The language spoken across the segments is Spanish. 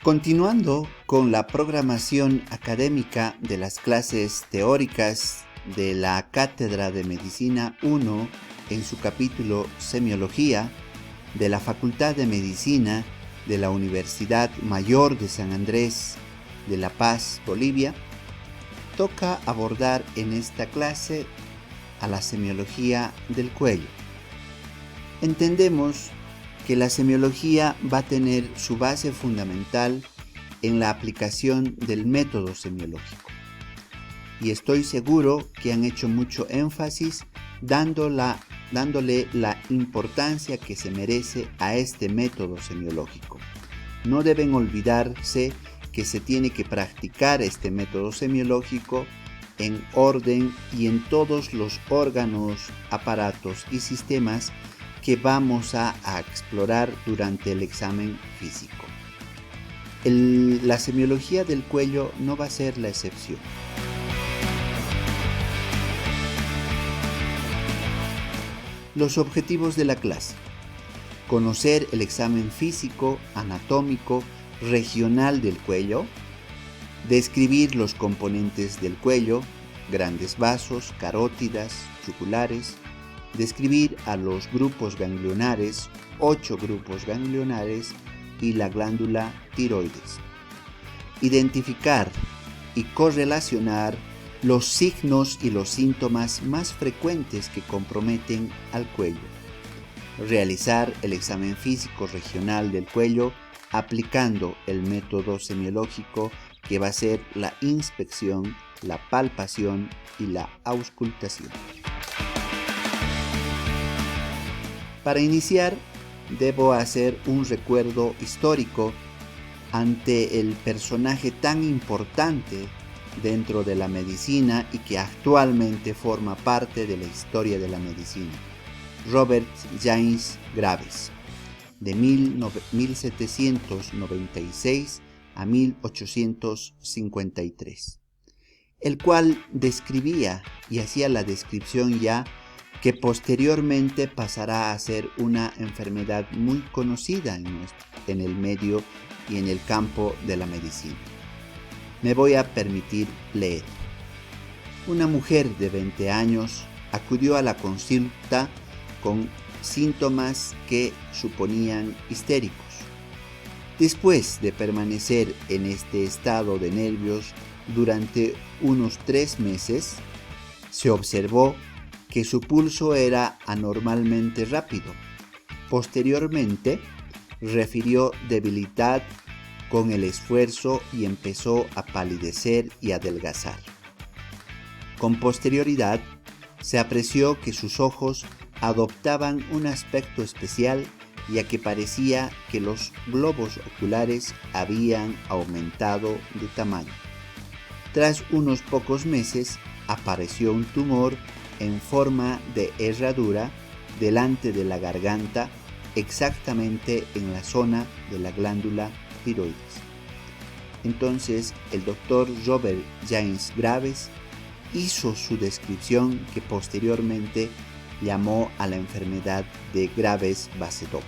Continuando con la programación académica de las clases teóricas de la Cátedra de Medicina 1 en su capítulo Semiología de la Facultad de Medicina de la Universidad Mayor de San Andrés de La Paz, Bolivia, toca abordar en esta clase a la semiología del cuello. Entendemos que la semiología va a tener su base fundamental en la aplicación del método semiológico. Y estoy seguro que han hecho mucho énfasis dándole la importancia que se merece a este método semiológico. No deben olvidarse que se tiene que practicar este método semiológico en orden y en todos los órganos, aparatos y sistemas que vamos a explorar durante el examen físico. La semiología del cuello no va a ser la excepción. Los objetivos de la clase: conocer el examen físico, anatómico, regional del cuello, describir los componentes del cuello, grandes vasos, carótidas, yugulares, describir a los grupos ganglionares, 8 grupos ganglionares y la glándula tiroides. Identificar y correlacionar los signos y los síntomas más frecuentes que comprometen al cuello. Realizar el examen físico regional del cuello aplicando el método semiológico que va a ser la inspección, la palpación y la auscultación. Para iniciar, debo hacer un recuerdo histórico ante el personaje tan importante dentro de la medicina y que actualmente forma parte de la historia de la medicina, Robert James Graves, de 1796 a 1853, el cual describía y hacía la descripción ya que posteriormente pasará a ser una enfermedad muy conocida en el medio y en el campo de la medicina. Me voy a permitir leer. Una mujer de 20 años acudió a la consulta con síntomas que suponían histéricos. Después de permanecer en este estado de nervios durante unos 3 meses, se observó que su pulso era anormalmente rápido. Posteriormente, refirió debilidad con el esfuerzo y empezó a palidecer y adelgazar. Con posterioridad, se apreció que sus ojos adoptaban un aspecto especial, ya que parecía que los globos oculares habían aumentado de tamaño. Tras unos pocos meses, apareció un tumor en forma de herradura delante de la garganta, exactamente en la zona de la glándula tiroides. Entonces el doctor Robert James Graves hizo su descripción que posteriormente llamó a la enfermedad de Graves-Basedow.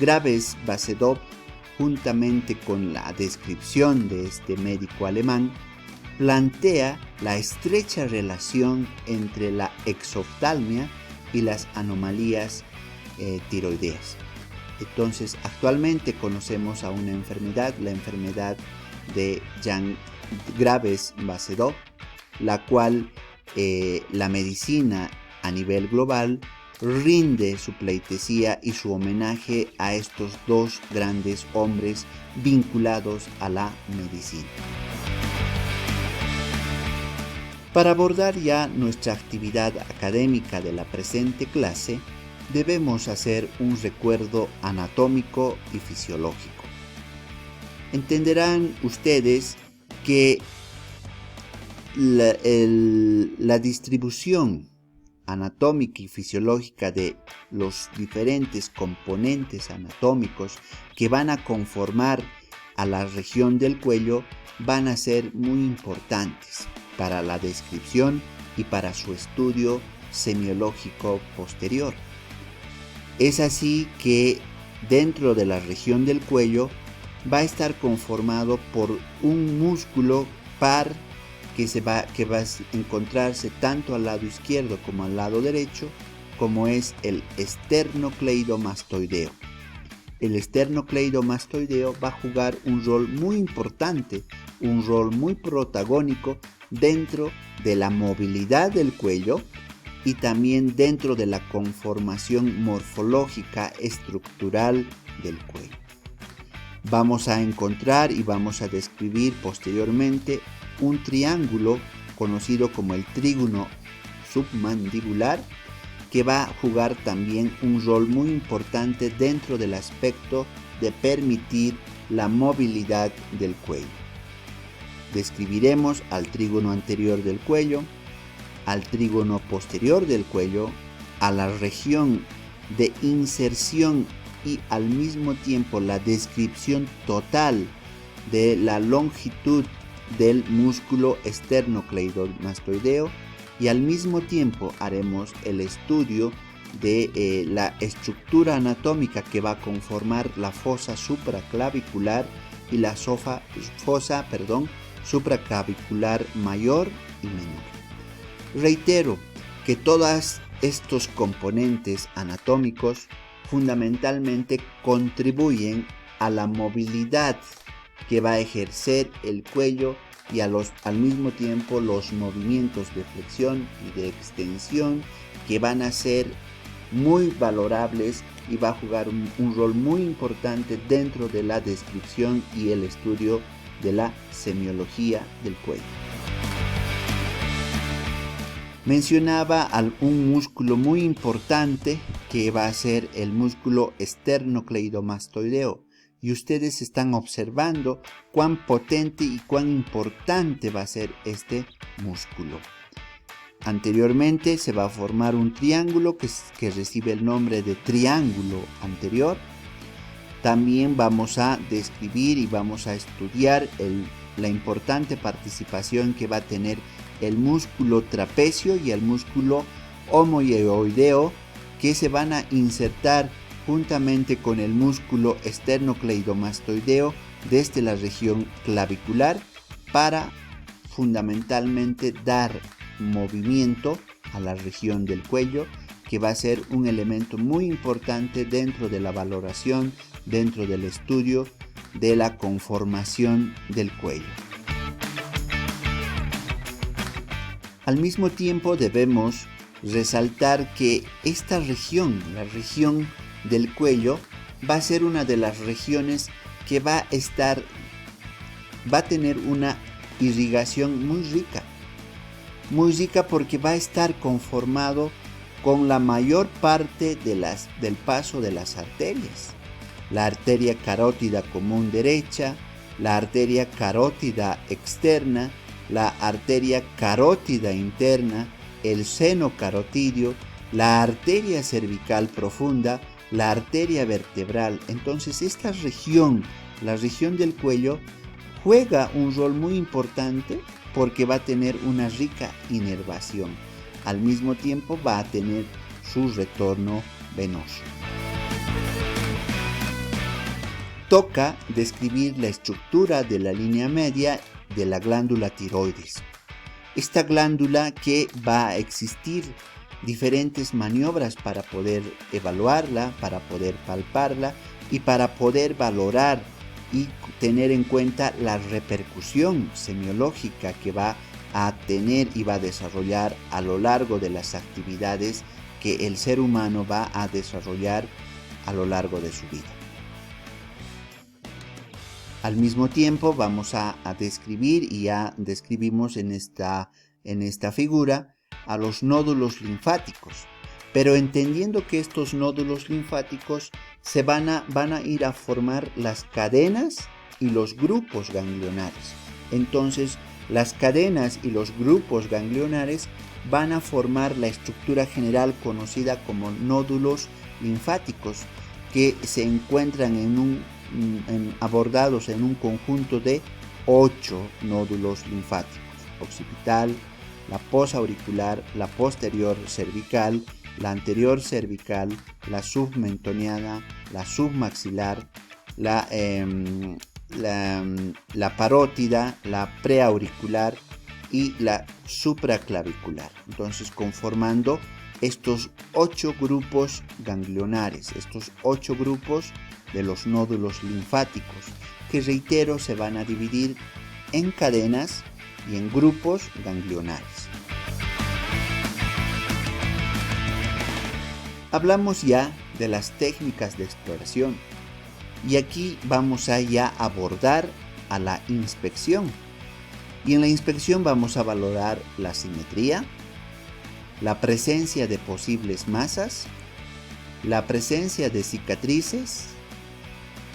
Graves-Basedow, juntamente con la descripción de este médico alemán, plantea la estrecha relación entre la exoftalmia y las anomalías tiroideas. Entonces, actualmente conocemos a una enfermedad, la enfermedad de Graves-Basedow, la cual la medicina a nivel global rinde su pleitesía y su homenaje a estos dos grandes hombres vinculados a la medicina. Para abordar ya nuestra actividad académica de la presente clase, debemos hacer un recuerdo anatómico y fisiológico. Entenderán ustedes que la distribución anatómica y fisiológica de los diferentes componentes anatómicos que van a conformar a la región del cuello van a ser muy importantes para la descripción y para su estudio semiológico posterior. Es así que dentro de la región del cuello va a estar conformado por un músculo par que va a encontrarse tanto al lado izquierdo como al lado derecho, como es el esternocleidomastoideo. El esternocleidomastoideo va a jugar un rol muy importante, un rol muy protagónico dentro de la movilidad del cuello y también dentro de la conformación morfológica estructural del cuello. Vamos a encontrar y vamos a describir posteriormente un triángulo conocido como el trígono submandibular, que va a jugar también un rol muy importante dentro del aspecto de permitir la movilidad del cuello. Describiremos al trígono anterior del cuello, al trígono posterior del cuello, a la región de inserción y al mismo tiempo la descripción total de la longitud del músculo esternocleidomastoideo, y al mismo tiempo haremos el estudio de la estructura anatómica que va a conformar la fosa supraclavicular y la fosa supraclavicular mayor y menor. Reitero que todos estos componentes anatómicos fundamentalmente contribuyen a la movilidad que va a ejercer el cuello y al mismo tiempo los movimientos de flexión y de extensión que van a ser muy valorables y va a jugar un rol muy importante dentro de la descripción y el estudio de la semiología del cuello. Mencionaba un músculo muy importante que va a ser el músculo esternocleidomastoideo, y ustedes están observando cuán potente y cuán importante va a ser este músculo. Anteriormente se va a formar un triángulo que recibe el nombre de triángulo anterior. También vamos a describir y vamos a estudiar la importante participación que va a tener el músculo trapecio y el músculo homoioideo, que se van a insertar juntamente con el músculo esternocleidomastoideo desde la región clavicular para fundamentalmente dar movimiento a la región del cuello, que va a ser un elemento muy importante dentro de la valoración, dentro del estudio de la conformación del cuello. Al mismo tiempo debemos resaltar que esta región, la región del cuello, va a ser una de las regiones que va a tener una irrigación muy rica porque va a estar conformado con la mayor parte del paso de las arterias. La arteria carótida común derecha, la arteria carótida externa, la arteria carótida interna, el seno carotidio, la arteria cervical profunda, la arteria vertebral. Entonces esta región, la región del cuello, juega un rol muy importante porque va a tener una rica inervación. Al mismo tiempo va a tener su retorno venoso. Toca describir la estructura de la línea media de la glándula tiroides. Esta glándula que va a existir diferentes maniobras para poder evaluarla, para poder palparla y para poder valorar y tener en cuenta la repercusión semiológica que va a tener y va a desarrollar a lo largo de las actividades que el ser humano va a desarrollar a lo largo de su vida. Al mismo tiempo vamos a describir, y ya describimos en esta figura, a los nódulos linfáticos, pero entendiendo que estos nódulos linfáticos se van a ir a formar las cadenas y los grupos ganglionares. Entonces, las cadenas y los grupos ganglionares van a formar la estructura general conocida como nódulos linfáticos, que se encuentran abordados en un conjunto de 8 nódulos linfáticos: occipital, la posauricular, la posterior cervical, la anterior cervical, la submentoniana, la submaxilar, la la parótida, la preauricular y la supraclavicular. Entonces, conformando estos 8 grupos ganglionares, estos 8 grupos de los nódulos linfáticos, que reitero, se van a dividir en cadenas y en grupos ganglionares. Hablamos ya de las técnicas de exploración y aquí vamos a ya abordar a la inspección. Y en la inspección vamos a valorar la simetría, la presencia de posibles masas, la presencia de cicatrices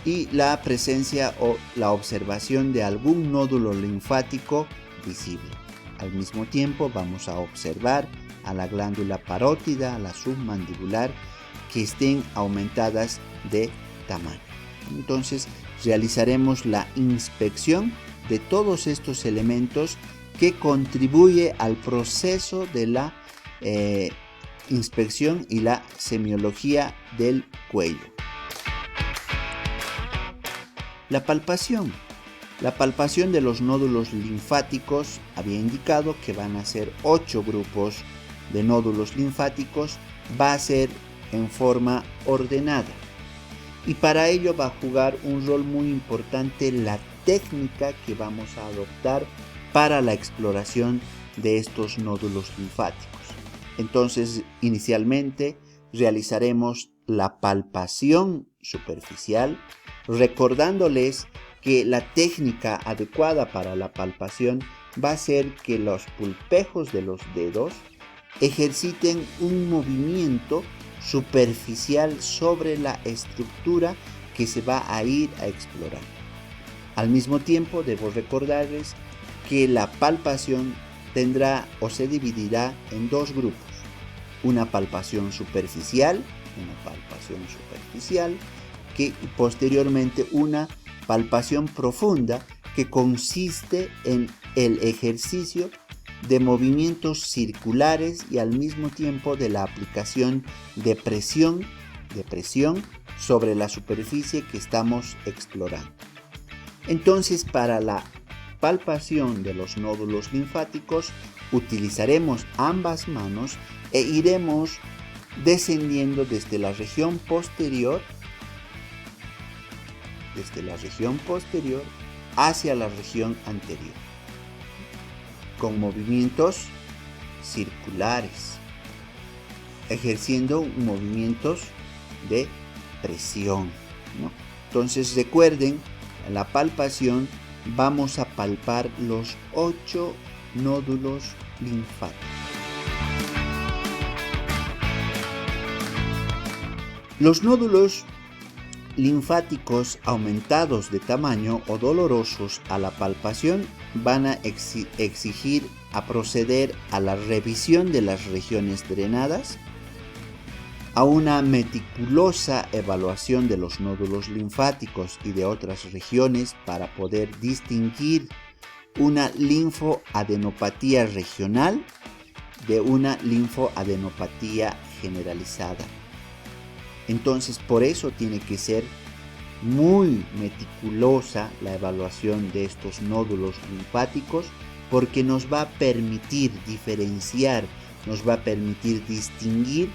y la presencia o la observación de algún nódulo linfático visible. Al mismo tiempo vamos a observar a la glándula parótida, a la submandibular, que estén aumentadas de tamaño. Entonces realizaremos la inspección de todos estos elementos que contribuye al proceso de la inspección y la semiología del cuello. La palpación. La palpación de los nódulos linfáticos había indicado que van a ser 8 grupos de nódulos linfáticos, va a ser en forma ordenada. Y para ello va a jugar un rol muy importante la técnica que vamos a adoptar para la exploración de estos nódulos linfáticos. Entonces, inicialmente realizaremos la palpación superficial, recordándoles que la técnica adecuada para la palpación va a ser que los pulpejos de los dedos ejerciten un movimiento superficial sobre la estructura que se va a ir a explorar. Al mismo tiempo, debo recordarles que la palpación tendrá o se dividirá en 2 grupos. Una palpación superficial, que posteriormente una palpación profunda, que consiste en el ejercicio de movimientos circulares y al mismo tiempo de la aplicación de presión sobre la superficie que estamos explorando. Entonces, para la palpación de los nódulos linfáticos utilizaremos ambas manos e iremos descendiendo desde la región posterior hacia la región anterior, con movimientos circulares, ejerciendo movimientos de presión, ¿no? Entonces recuerden, en la palpación vamos a palpar los 8 nódulos linfáticos. Los nódulos linfáticos aumentados de tamaño o dolorosos a la palpación van a exigir a proceder a la revisión de las regiones drenadas, a una meticulosa evaluación de los nódulos linfáticos y de otras regiones para poder distinguir una linfoadenopatía regional de una linfoadenopatía generalizada. Entonces, por eso tiene que ser muy meticulosa la evaluación de estos nódulos linfáticos, porque nos va a permitir diferenciar, nos va a permitir distinguir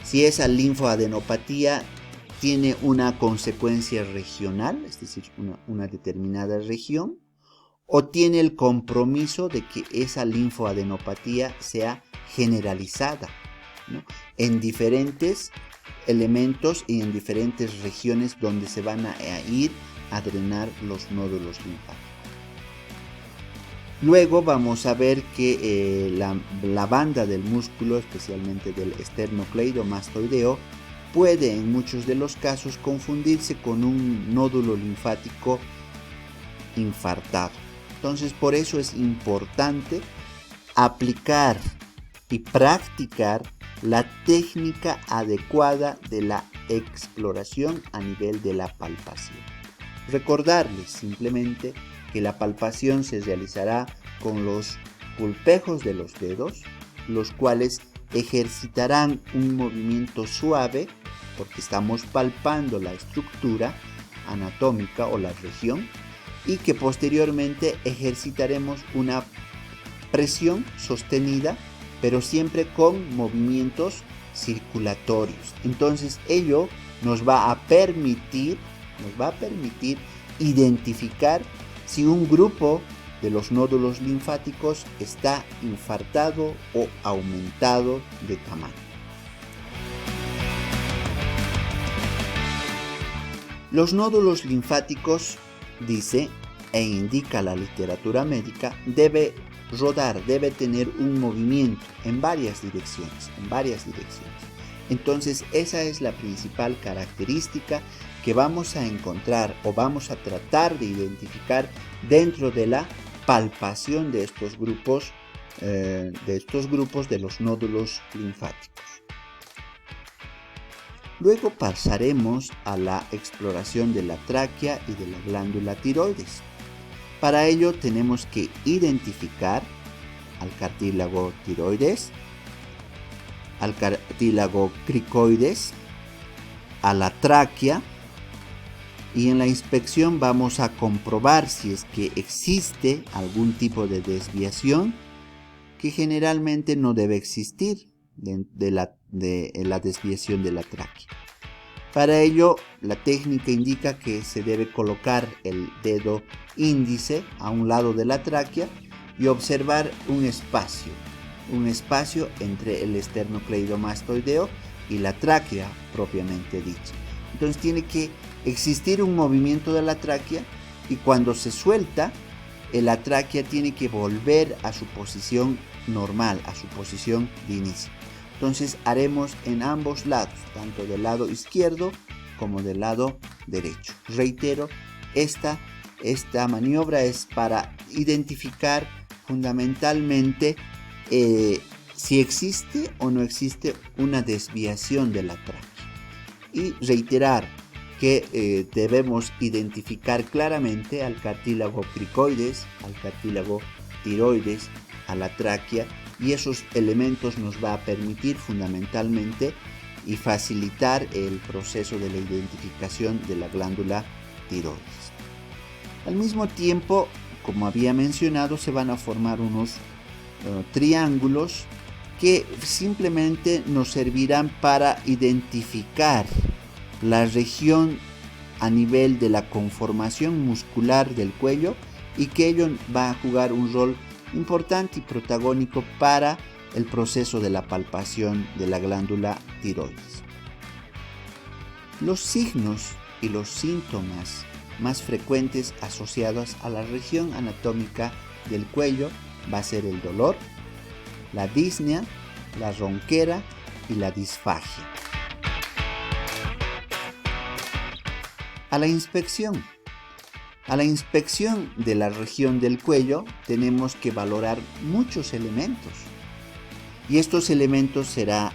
si esa linfoadenopatía tiene una consecuencia regional, es decir, una determinada región, o tiene el compromiso de que esa linfoadenopatía sea generalizada, ¿no?, en diferentes elementos y en diferentes regiones donde se van a ir a drenar los nódulos linfáticos. Luego vamos a ver que la banda del músculo, especialmente del esternocleidomastoideo, puede en muchos de los casos confundirse con un nódulo linfático infartado. Entonces, por eso es importante aplicar y practicar la técnica adecuada de la exploración a nivel de la palpación. Recordarles simplemente que la palpación se realizará con los pulpejos de los dedos, los cuales ejercitarán un movimiento suave, porque estamos palpando la estructura, anatómica o la región y que posteriormente ejercitaremos una presión sostenida, pero siempre con movimientos circulatorios. Entonces ello nos va a permitir identificar si un grupo de los nódulos linfáticos está infartado o aumentado de tamaño. Los nódulos linfáticos, dice e indica la literatura médica, debe rodar, debe tener un movimiento en varias direcciones. Entonces esa es la principal característica que vamos a encontrar o vamos a tratar de identificar dentro de la palpación de estos grupos de los nódulos linfáticos. Luego pasaremos a la exploración de la tráquea y de la glándula tiroides. Para ello tenemos que identificar al cartílago tiroides, al cartílago cricoides, a la tráquea, y en la inspección vamos a comprobar si es que existe algún tipo de desviación que generalmente no debe existir de la desviación de la tráquea. Para ello, la técnica indica que se debe colocar el dedo índice a un lado de la tráquea y observar un espacio entre el esternocleidomastoideo y la tráquea propiamente dicha. Entonces tiene que existir un movimiento de la tráquea y cuando se suelta, la tráquea tiene que volver a su posición normal, a su posición de inicio. Entonces haremos en ambos lados, tanto del lado izquierdo como del lado derecho. Reitero, esta maniobra es para identificar fundamentalmente si existe o no existe una desviación de la tráquea. Y reiterar que debemos identificar claramente al cartílago cricoides, al cartílago tiroides, a la tráquea, y esos elementos nos va a permitir fundamentalmente y facilitar el proceso de la identificación de la glándula tiroides. Al mismo tiempo, como había mencionado, se van a formar unos triángulos que simplemente nos servirán para identificar la región a nivel de la conformación muscular del cuello y que ello va a jugar un rol importante y protagónico para el proceso de la palpación de la glándula tiroides. Los signos y los síntomas más frecuentes asociados a la región anatómica del cuello va a ser el dolor, la disnea, la ronquera y la disfagia. A la inspección de la región del cuello tenemos que valorar muchos elementos. Y estos elementos serán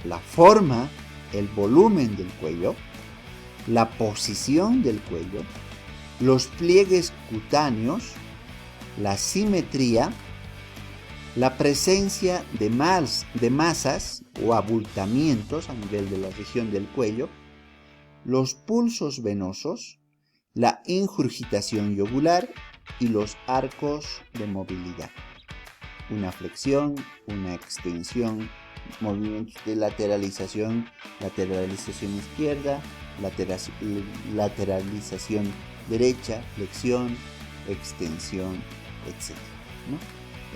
la forma, el volumen del cuello, la posición del cuello, los pliegues cutáneos, la simetría, la presencia de masas o abultamientos a nivel de la región del cuello, los pulsos venosos, la ingurgitación yugular y los arcos de movilidad. Una flexión, una extensión, movimientos de lateralización izquierda, lateralización derecha, flexión, extensión, etc. ¿no?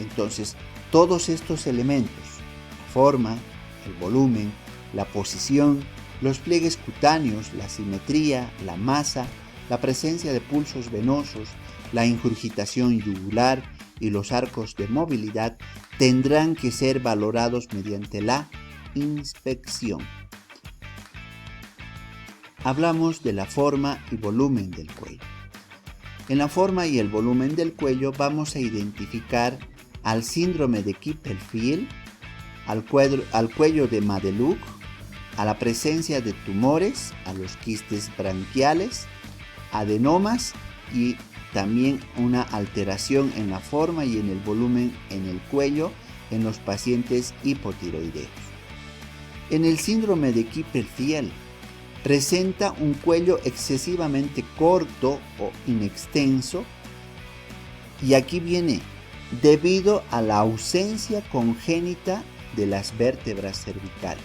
Entonces, todos estos elementos, la forma, el volumen, la posición, los pliegues cutáneos, la simetría, la masa, la presencia de pulsos venosos, la ingurgitación yugular y los arcos de movilidad tendrán que ser valorados mediante la inspección. Hablamos de la forma y volumen del cuello. En la forma y el volumen del cuello vamos a identificar al síndrome de Klippel-Feil, al cuello de Madelung, a la presencia de tumores, a los quistes branquiales, adenomas y también una alteración en la forma y en el volumen en el cuello en los pacientes hipotiroideos. En el síndrome de Klippel-Feil presenta un cuello excesivamente corto o inextenso, y aquí viene debido a la ausencia congénita de las vértebras cervicales,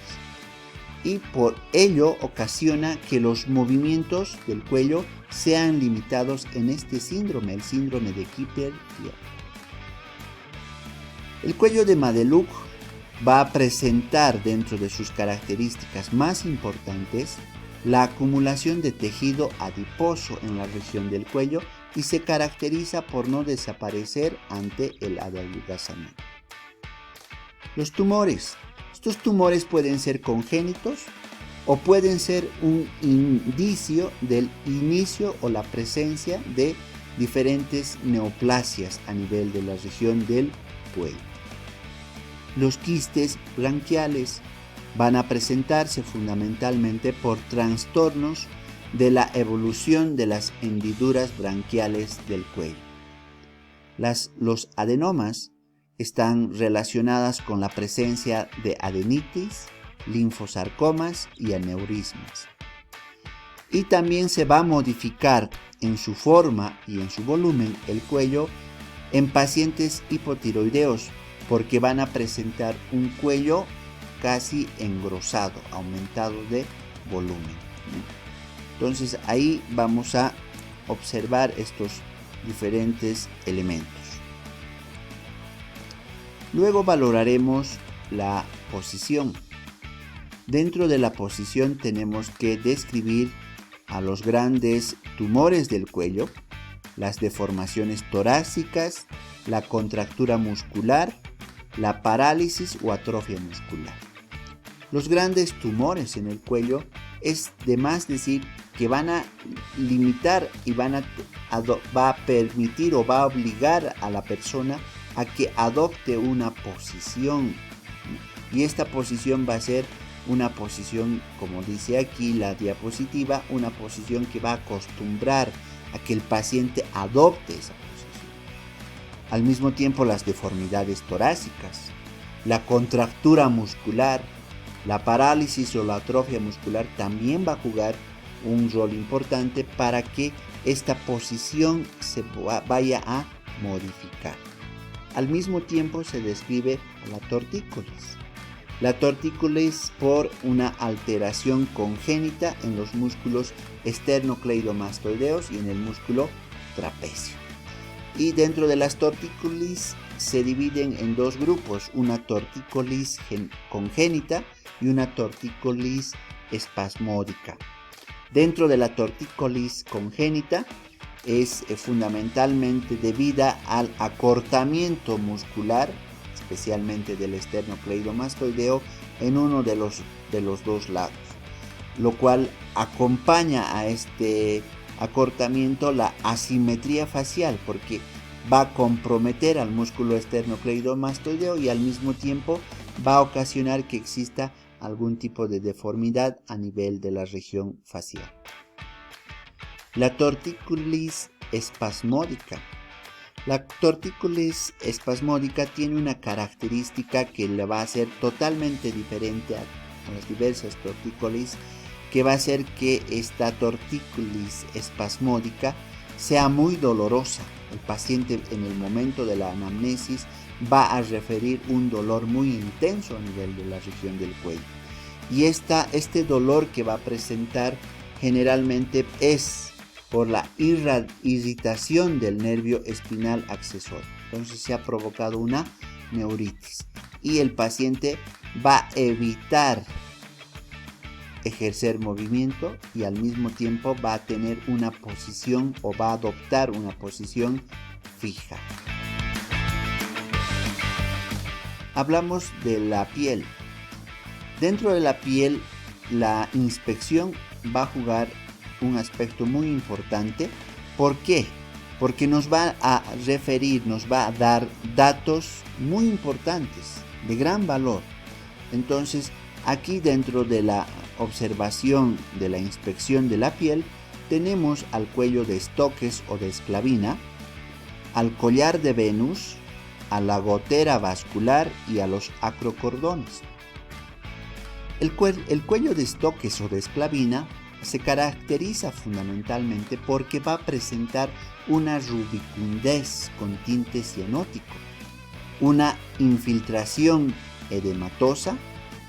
y por ello ocasiona que los movimientos del cuello sean limitados en este síndrome, el síndrome de Kipper-Field. El cuello de Madelung va a presentar dentro de sus características más importantes la acumulación de tejido adiposo en la región del cuello y se caracteriza por no desaparecer ante el adelgazamiento. Los tumores. Estos tumores pueden ser congénitos o pueden ser un indicio del inicio o la presencia de diferentes neoplasias a nivel de la región del cuello. Los quistes branquiales van a presentarse fundamentalmente por trastornos de la evolución de las hendiduras branquiales del cuello. Los adenomas están relacionadas con la presencia de adenitis, linfosarcomas y aneurismas. Y también se va a modificar en su forma y en su volumen el cuello en pacientes hipotiroideos, porque van a presentar un cuello casi engrosado, aumentado de volumen. Entonces ahí vamos a observar estos diferentes elementos. Luego valoraremos la posición. Dentro de la posición tenemos que describir a los grandes tumores del cuello, las deformaciones torácicas, la contractura muscular, la parálisis o atrofia muscular. Los grandes tumores en el cuello es de más decir que van a limitar y va a permitir o va a obligar a la persona a que adopte una posición, y esta posición va a ser una posición, como dice aquí la diapositiva, una posición que va a acostumbrar a que el paciente adopte esa posición. Al mismo tiempo, las deformidades torácicas, la contractura muscular, la parálisis o la atrofia muscular también va a jugar un rol importante para que esta posición se vaya a modificar. Al mismo tiempo se describe la tortícolis. La tortícolis por una alteración congénita en los músculos esternocleidomastoideos y en el músculo trapecio. Y dentro de las tortícolis se dividen en dos grupos, una tortícolis congénita y una tortícolis espasmódica. Dentro de la tortícolis congénita es fundamentalmente debida al acortamiento muscular, especialmente del esternocleidomastoideo, en uno de los dos lados, lo cual acompaña a este acortamiento la asimetría facial, porque va a comprometer al músculo esternocleidomastoideo y al mismo tiempo va a ocasionar que exista algún tipo de deformidad a nivel de la región facial. La tortícolis espasmódica. La tortícolis espasmódica tiene una característica que le va a hacer totalmente diferente a las diversas tortícolis, que va a hacer que esta tortícolis espasmódica sea muy dolorosa. El paciente en el momento de la anamnesis va a referir un dolor muy intenso a nivel de la región del cuello. Y este dolor que va a presentar generalmente es por la irritación del nervio espinal accesorio. Entonces se ha provocado una neuritis y el paciente va a evitar ejercer movimiento y al mismo tiempo va a tener una posición o va a adoptar una posición fija. Hablamos de la piel. Dentro de la piel, la inspección va a jugar un aspecto muy importante. ¿Por qué? Porque nos va a referir, nos va a dar datos muy importantes, de gran valor. Entonces, aquí dentro de la observación de la inspección de la piel, tenemos al cuello de Stokes o de Sclavina, al collar de Venus, a la gotera vascular y a los acrocordones. El cuello de Stokes o de Sclavina se caracteriza fundamentalmente porque va a presentar una rubicundez con tinte cianótico, una infiltración edematosa,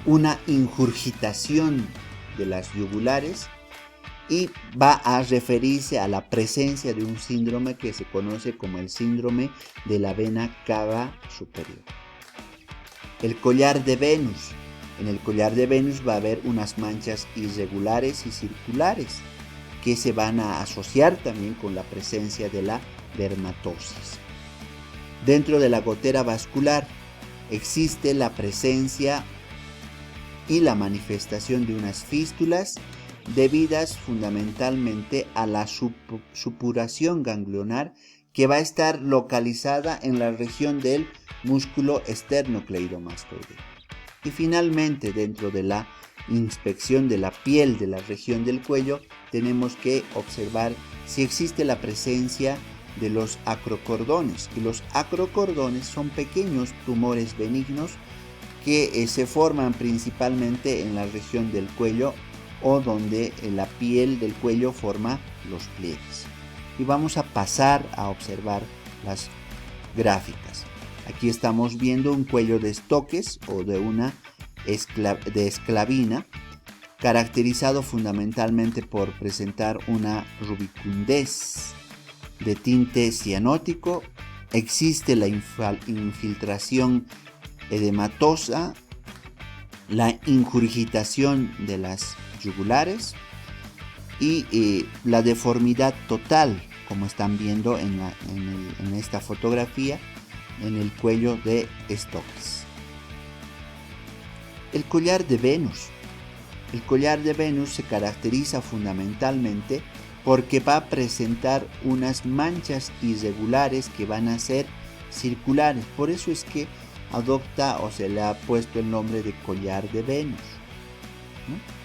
una ingurgitación de las yugulares y va a referirse a la presencia de un síndrome que se conoce como el síndrome de la vena cava superior. El collar de Venus. En el collar de Venus va a haber unas manchas irregulares y circulares que se van a asociar también con la presencia de la dermatosis. Dentro de la gotera vascular existe la presencia y la manifestación de unas fístulas debidas fundamentalmente a la supuración ganglionar que va a estar localizada en la región del músculo esternocleidomastoideo. Y finalmente, dentro de la inspección de la piel de la región del cuello, tenemos que observar si existe la presencia de los acrocordones. Y los acrocordones son pequeños tumores benignos que se forman principalmente en la región del cuello o donde la piel del cuello forma los pliegues. Y vamos a pasar a observar las gráficas. Aquí estamos viendo un cuello de Stokes o de una esclavina, caracterizado fundamentalmente por presentar una rubicundez de tinte cianótico. Existe la infiltración edematosa, la ingurgitación de las yugulares y la deformidad total, como están viendo en esta fotografía, en el cuello de Stokes. El collar de Venus. El collar de Venus se caracteriza fundamentalmente porque va a presentar unas manchas irregulares que van a ser circulares. Por eso es que adopta o se le ha puesto el nombre de collar de Venus, ¿no?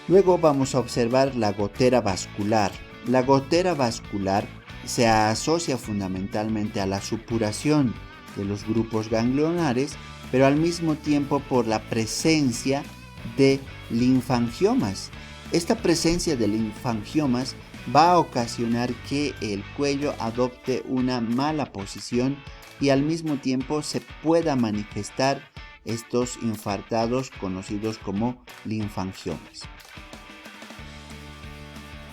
Luego vamos a observar la gotera vascular. La gotera vascular se asocia fundamentalmente a la supuración de los grupos ganglionares, pero al mismo tiempo por la presencia de linfangiomas. Esta presencia de linfangiomas va a ocasionar que el cuello adopte una mala posición y al mismo tiempo se pueda manifestar estos infartados conocidos como linfangiomas.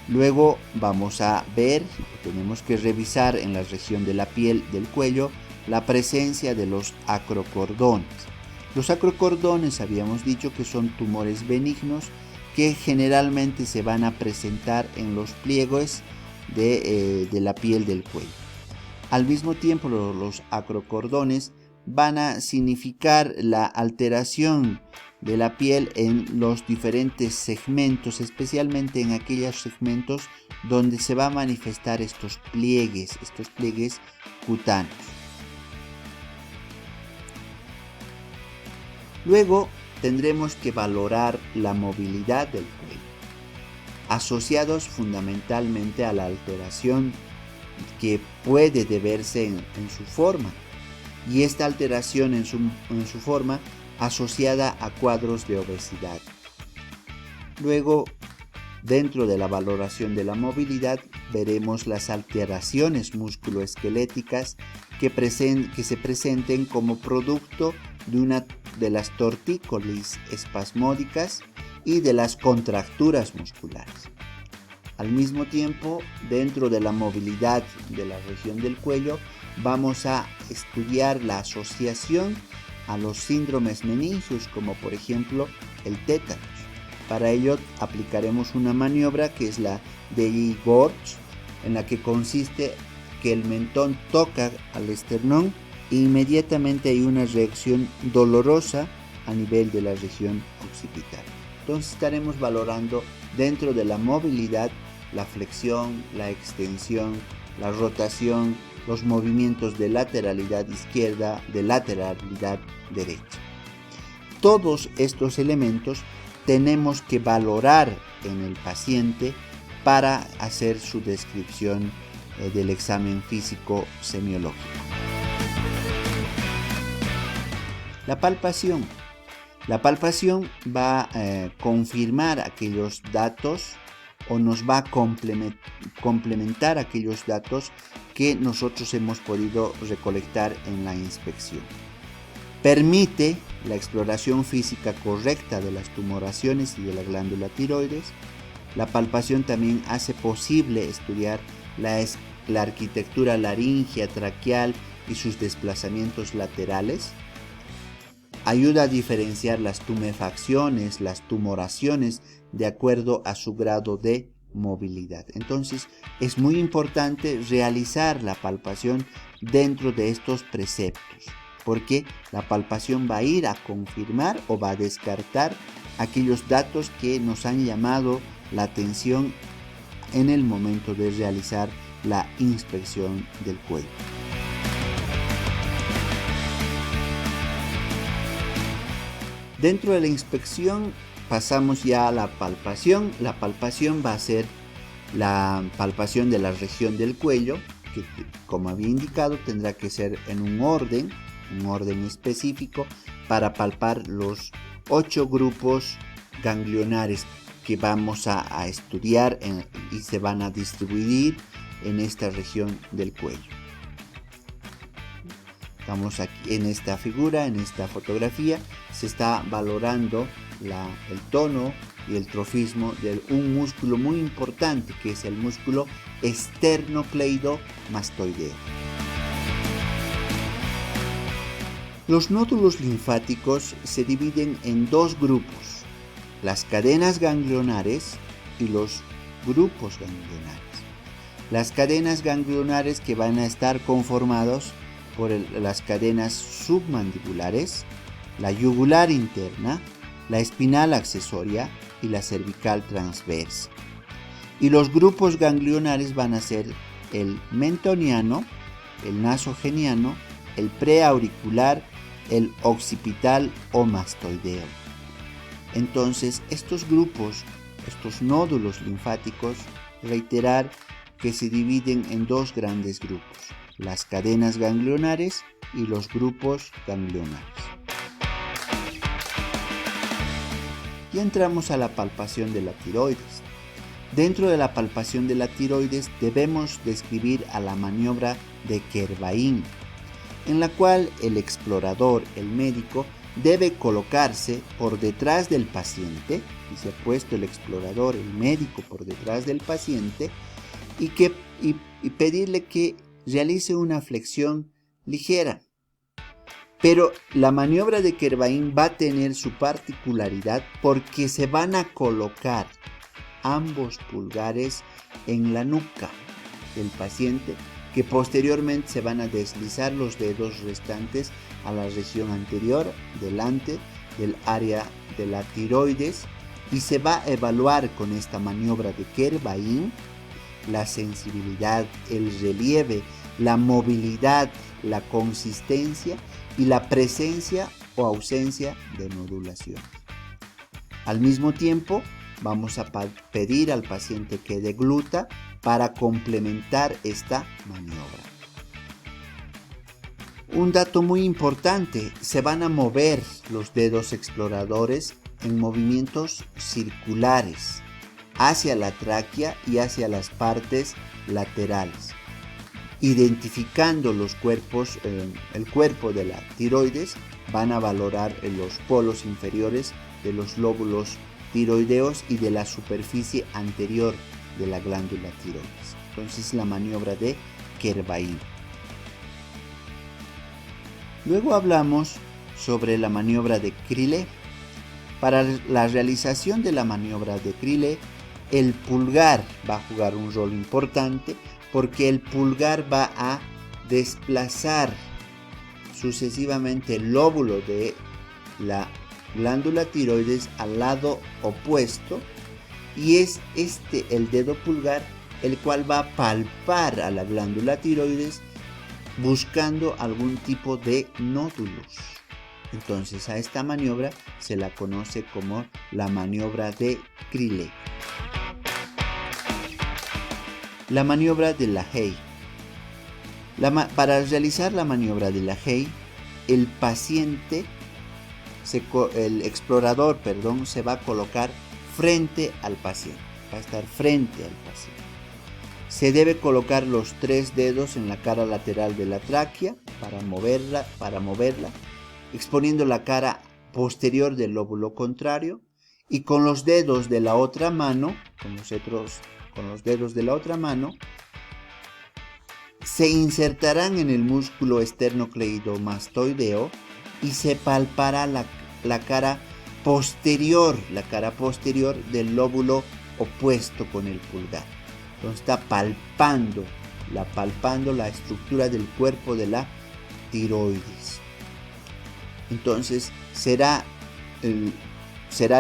Luego vamos a ver, tenemos que revisar en la región de la piel del cuello la presencia de los acrocordones. Los acrocordones habíamos dicho que son tumores benignos que generalmente se van a presentar en los pliegues de la piel del cuello. Al mismo tiempo, los acrocordones van a significar la alteración de la piel en los diferentes segmentos, especialmente en aquellos segmentos donde se va a manifestar estos pliegues cutáneos. Luego tendremos que valorar la movilidad del cuello, asociados fundamentalmente a la alteración que puede deberse en su forma, y esta alteración en su forma asociada a cuadros de obesidad. Luego, dentro de la valoración de la movilidad, veremos las alteraciones musculoesqueléticas que se presenten como producto de las tortícolis espasmódicas y de las contracturas musculares. Al mismo tiempo, dentro de la movilidad de la región del cuello, vamos a estudiar la asociación a los síndromes meningios, como por ejemplo el tétanos. Para ello aplicaremos una maniobra que es la de Gorge, en la que consiste que el mentón toca al esternón e inmediatamente hay una reacción dolorosa a nivel de la región occipital. Entonces estaremos valorando dentro de la movilidad la flexión, la extensión, la rotación, los movimientos de lateralidad izquierda, de lateralidad derecha. Todos estos elementos tenemos que valorar en el paciente para hacer su descripción del examen físico semiológico. La palpación. La palpación va a confirmar aquellos datos o nos va a complementar aquellos datos que nosotros hemos podido recolectar en la inspección. Permite la exploración física correcta de las tumoraciones y de la glándula tiroides. La palpación también hace posible estudiar la arquitectura laringea, traqueal y sus desplazamientos laterales. Ayuda a diferenciar las tumefacciones, las tumoraciones, de acuerdo a su grado de movilidad. Entonces, es muy importante realizar la palpación dentro de estos preceptos, porque la palpación va a ir a confirmar o va a descartar aquellos datos que nos han llamado la atención en el momento de realizar la inspección del cuello. Dentro de la inspección pasamos ya a la palpación. La palpación va a ser la palpación de la región del cuello, que como había indicado tendrá que ser en un orden específico para palpar los 8 grupos ganglionares que vamos a estudiar y se van a distribuir en esta región del cuello. Estamos aquí en esta figura, en esta fotografía, se está valorando el tono y el trofismo de un músculo muy importante, que es el músculo esternocleidomastoideo. Los nódulos linfáticos se dividen en 2 grupos, las cadenas ganglionares y los grupos ganglionares. Las cadenas ganglionares que van a estar conformados por las cadenas submandibulares, la yugular interna, la espinal accesoria y la cervical transversa. Y los grupos ganglionares van a ser el mentoniano, el nasogeniano, el preauricular, el occipital o mastoideo. Entonces, estos grupos, estos nódulos linfáticos, reiterar que se dividen en 2 grandes grupos, las cadenas ganglionares y los grupos ganglionares. Y entramos a la palpación de la tiroides. Dentro de la palpación de la tiroides debemos describir a la maniobra de Kervain, en la cual el explorador, el médico, debe colocarse por detrás del paciente, y se ha puesto el explorador, el médico, por detrás del paciente, y pedirle que realice una flexión ligera. Pero la maniobra de Kervain va a tener su particularidad porque se van a colocar ambos pulgares en la nuca del paciente, que posteriormente se van a deslizar los dedos restantes a la región anterior, delante del área de la tiroides, y se va a evaluar con esta maniobra de Kervain la sensibilidad, el relieve, la movilidad, la consistencia y la presencia o ausencia de nodulación. Al mismo tiempo, vamos a pedir al paciente que degluta para complementar esta maniobra. Un dato muy importante, se van a mover los dedos exploradores en movimientos circulares hacia la tráquea y hacia las partes laterales, identificando los cuerpos, el cuerpo de la tiroides. Van a valorar los polos inferiores de los lóbulos tiroideos y de la superficie anterior de la glándula tiroides. Entonces, la maniobra de Kervain. Luego hablamos sobre la maniobra de Crillé. Para la realización de la maniobra de Crillé, el pulgar va a jugar un rol importante, porque el pulgar va a desplazar sucesivamente el lóbulo de la glándula tiroides al lado opuesto, y es el dedo pulgar el cual va a palpar a la glándula tiroides buscando algún tipo de nódulos. Entonces, a esta maniobra se la conoce como la maniobra de Crillé. La maniobra de LaHaye. Para realizar la maniobra de LaHaye, el paciente el explorador, se va a colocar frente al paciente, va a estar frente al paciente. Se debe colocar los 3 dedos en la cara lateral de la tráquea para moverla, exponiendo la cara posterior del lóbulo contrario, y con los dedos de la otra mano, se insertarán en el músculo esternocleidomastoideo y se palpará la cara posterior del lóbulo opuesto con el pulgar. Entonces está palpando la estructura del cuerpo de la tiroides. Entonces será el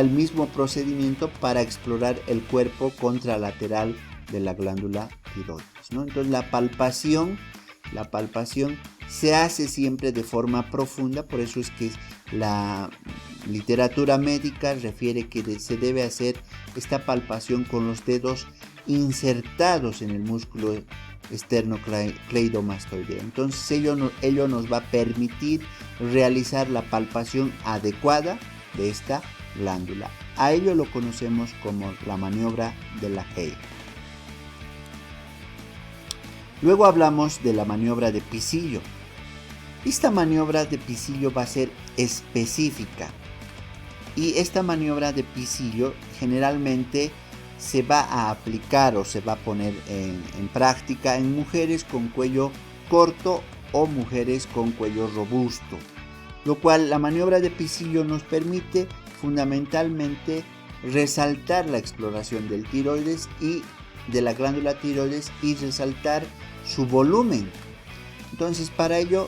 mismo procedimiento para explorar el cuerpo contralateral de la glándula tiroides, ¿no? Entonces la palpación se hace siempre de forma profunda, por eso es que la literatura médica refiere que se debe hacer esta palpación con los dedos insertados en el músculo esternocleidomastoideo. Entonces ello nos va a permitir realizar la palpación adecuada de esta glándula. A ello lo conocemos como la maniobra de la Hay. Luego hablamos de la maniobra de pisillo. Esta maniobra de pisillo va a ser específica, y esta maniobra de pisillo generalmente se va a aplicar o se va a poner en práctica en mujeres con cuello corto o mujeres con cuello robusto, lo cual la maniobra de pisillo nos permite fundamentalmente resaltar la exploración del tiroides y de la glándula tiroides y resaltar su volumen. Entonces, para ello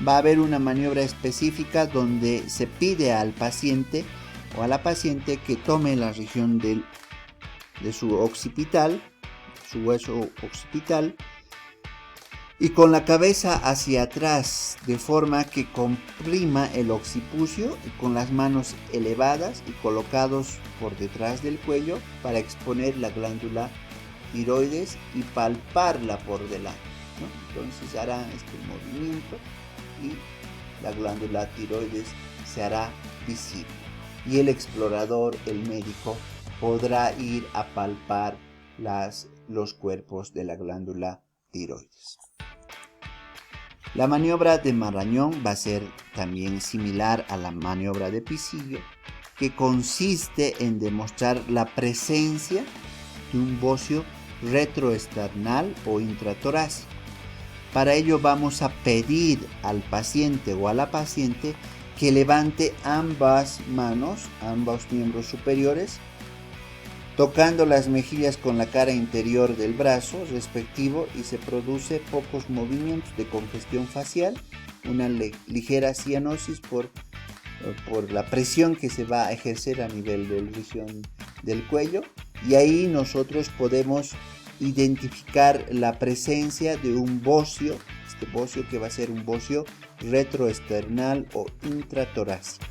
va a haber una maniobra específica donde se pide al paciente o a la paciente que tome la región de su occipital, su hueso occipital, y con la cabeza hacia atrás, de forma que comprima el occipucio, y con las manos elevadas y colocados por detrás del cuello para exponer la glándula tiroides y palparla por delante, ¿no? Entonces hará este movimiento y la glándula tiroides se hará visible, y el explorador, el médico, podrá ir a palpar los cuerpos de la glándula tiroides. La maniobra de Marañón va a ser también similar a la maniobra de pisillo, que consiste en demostrar la presencia de un bocio retroesternal o intratorácico. Para ello vamos a pedir al paciente o a la paciente que levante ambas manos, ambos miembros superiores, tocando las mejillas con la cara interior del brazo respectivo, y se produce pocos movimientos de congestión facial, una ligera cianosis por la presión que se va a ejercer a nivel del región del cuello, y ahí nosotros podemos identificar la presencia de un bocio, este bocio que va a ser un bocio retroesternal o intratorácico.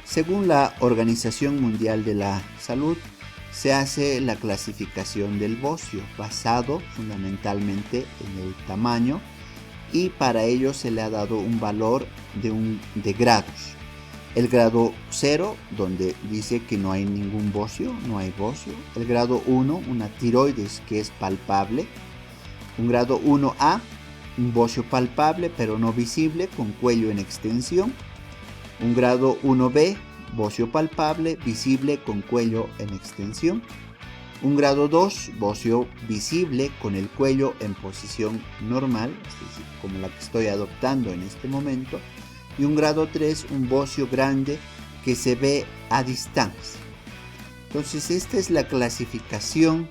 Según la Organización Mundial de la Salud, se hace la clasificación del bocio basado fundamentalmente en el tamaño, y para ello se le ha dado un valor de grados. El grado 0, donde dice que no hay ningún bocio, no hay bocio. El grado 1, una tiroides que es palpable. Un grado 1A, un bocio palpable pero no visible, con cuello en extensión. Un grado 1B, bocio palpable, visible, con cuello en extensión. Un grado 2, bocio visible con el cuello en posición normal, es decir, como la que estoy adoptando en este momento. Y un grado 3, un bocio grande que se ve a distancia. Entonces, esta es la clasificación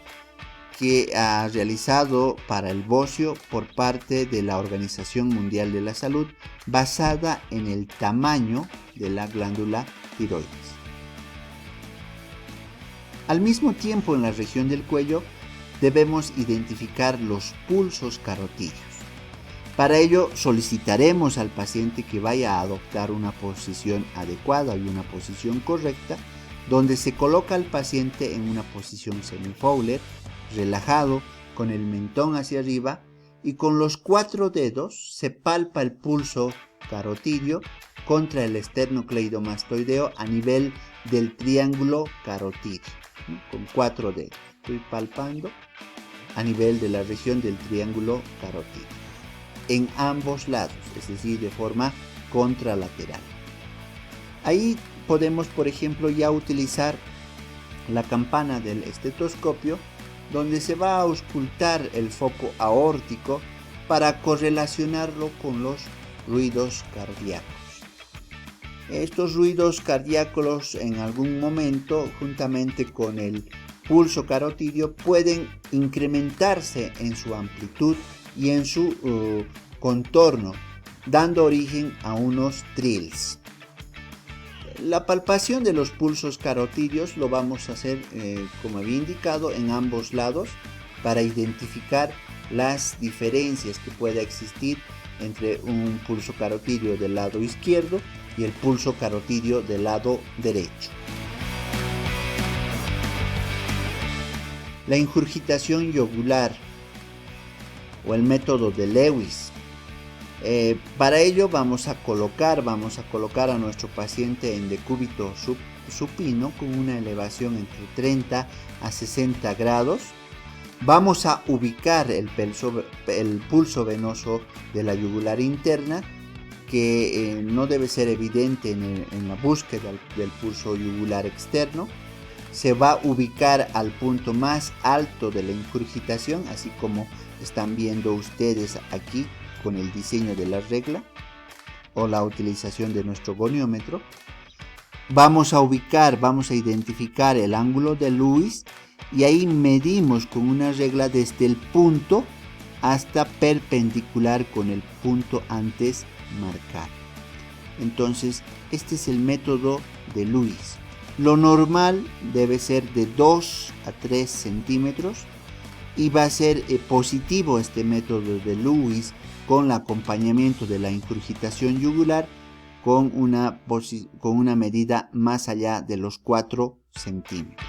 que ha realizado para el bocio por parte de la Organización Mundial de la Salud, basada en el tamaño de la glándula tiroides. Al mismo tiempo, en la región del cuello debemos identificar los pulsos carotídeos. Para ello solicitaremos al paciente que vaya a adoptar una posición adecuada y una posición correcta, donde se coloca al paciente en una posición semi-Fowler, relajado, con el mentón hacia arriba, y con los 4 dedos se palpa el pulso carotidio contra el esternocleidomastoideo a nivel del triángulo carotidio, ¿no? Con 4 dedos estoy palpando a nivel de la región del triángulo carotidio en ambos lados, es decir, de forma contralateral. Ahí podemos, por ejemplo, ya utilizar la campana del estetoscopio, donde se va a auscultar el foco aórtico para correlacionarlo con los ruidos cardíacos. Estos ruidos cardíacos en algún momento, juntamente con el pulso carotidio, pueden incrementarse en su amplitud y en su contorno, dando origen a unos trills. La palpación de los pulsos carotidios lo vamos a hacer, como había indicado, en ambos lados para identificar las diferencias que pueda existir entre un pulso carotidio del lado izquierdo y el pulso carotidio del lado derecho. La ingurgitación yugular o el método de Lewis. Para ello vamos a colocar a nuestro paciente en decúbito supino con una elevación entre 30 a 60 grados. Vamos a ubicar el pulso venoso de la yugular interna, que no debe ser evidente en la búsqueda del pulso yugular externo. Se va a ubicar al punto más alto de la ingurgitación, así como están viendo ustedes aquí con el diseño de la regla o la utilización de nuestro goniómetro. Vamos a identificar el ángulo de Lewis y ahí medimos con una regla desde el punto hasta perpendicular con el punto antes marcado. Entonces, este es el método de Lewis. Lo normal debe ser de 2 a 3 centímetros y va a ser positivo este método de Lewis con el acompañamiento de la ingurgitación yugular con una medida más allá de los 4 centímetros.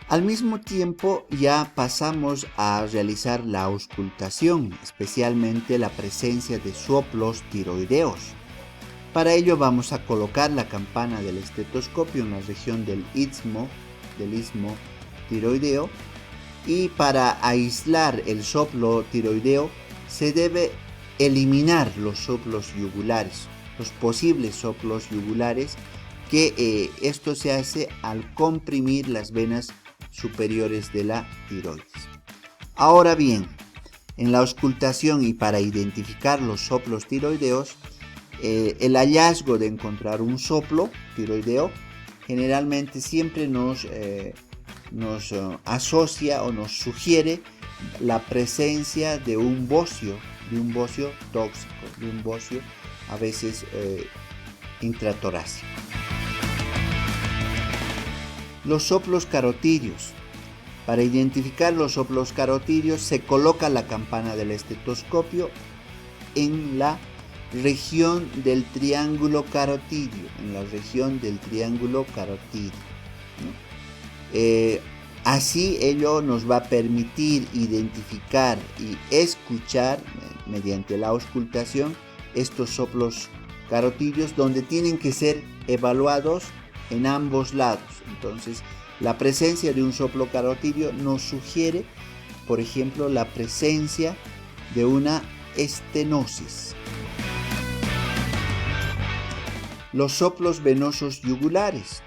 Al mismo tiempo ya pasamos a realizar la auscultación, especialmente la presencia de soplos tiroideos. Para ello vamos a colocar la campana del estetoscopio en la región del istmo tiroideo, y para aislar el soplo tiroideo se debe eliminar los soplos yugulares, los posibles soplos yugulares, que esto se hace al comprimir las venas superiores de la tiroides. Ahora bien, en la auscultación y para identificar los soplos tiroideos, el hallazgo de encontrar un soplo tiroideo generalmente siempre nos asocia o nos sugiere la presencia de un bocio tóxico, de un bocio a veces intratorácico. Los soplos carotidios. Para identificar los soplos carotidios se coloca la campana del estetoscopio en la región del triángulo carotidio, ¿no? Así ello nos va a permitir identificar y escuchar mediante la auscultación estos soplos carotidios, donde tienen que ser evaluados en ambos lados. Entonces, la presencia de un soplo carotidio nos sugiere, por ejemplo, la presencia de una estenosis. Los soplos venosos yugulares.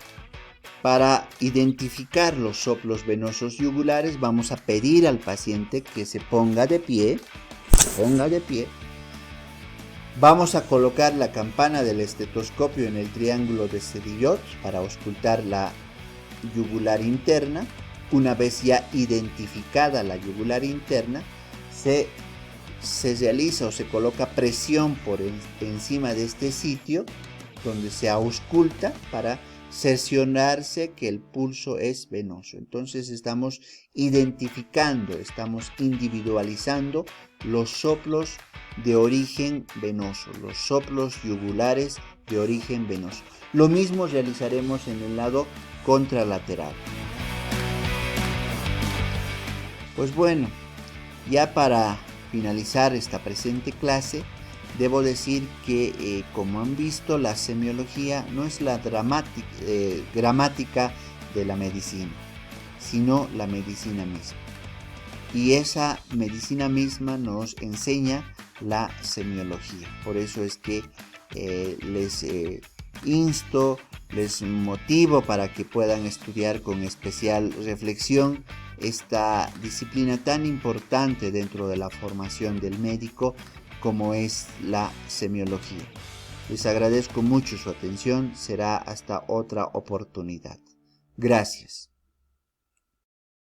Para identificar los soplos venosos yugulares vamos a pedir al paciente que se ponga de pie. Vamos a colocar la campana del estetoscopio en el triángulo de Sedillot para auscultar la yugular interna. Una vez ya identificada la yugular interna, se realiza o se coloca presión por encima de este sitio, donde se ausculta para cerciorarse que el pulso es venoso. Entonces estamos identificando, estamos individualizando los soplos de origen venoso, los soplos yugulares de origen venoso. Lo mismo realizaremos en el lado contralateral. Pues bueno, ya para finalizar esta presente clase, debo decir que, como han visto, la semiología no es la gramática de la medicina, sino la medicina misma. Y esa medicina misma nos enseña la semiología. Por eso es que les insto, les motivo para que puedan estudiar con especial reflexión esta disciplina tan importante dentro de la formación del médico como es la semiología. Les agradezco mucho su atención. Será hasta otra oportunidad. Gracias.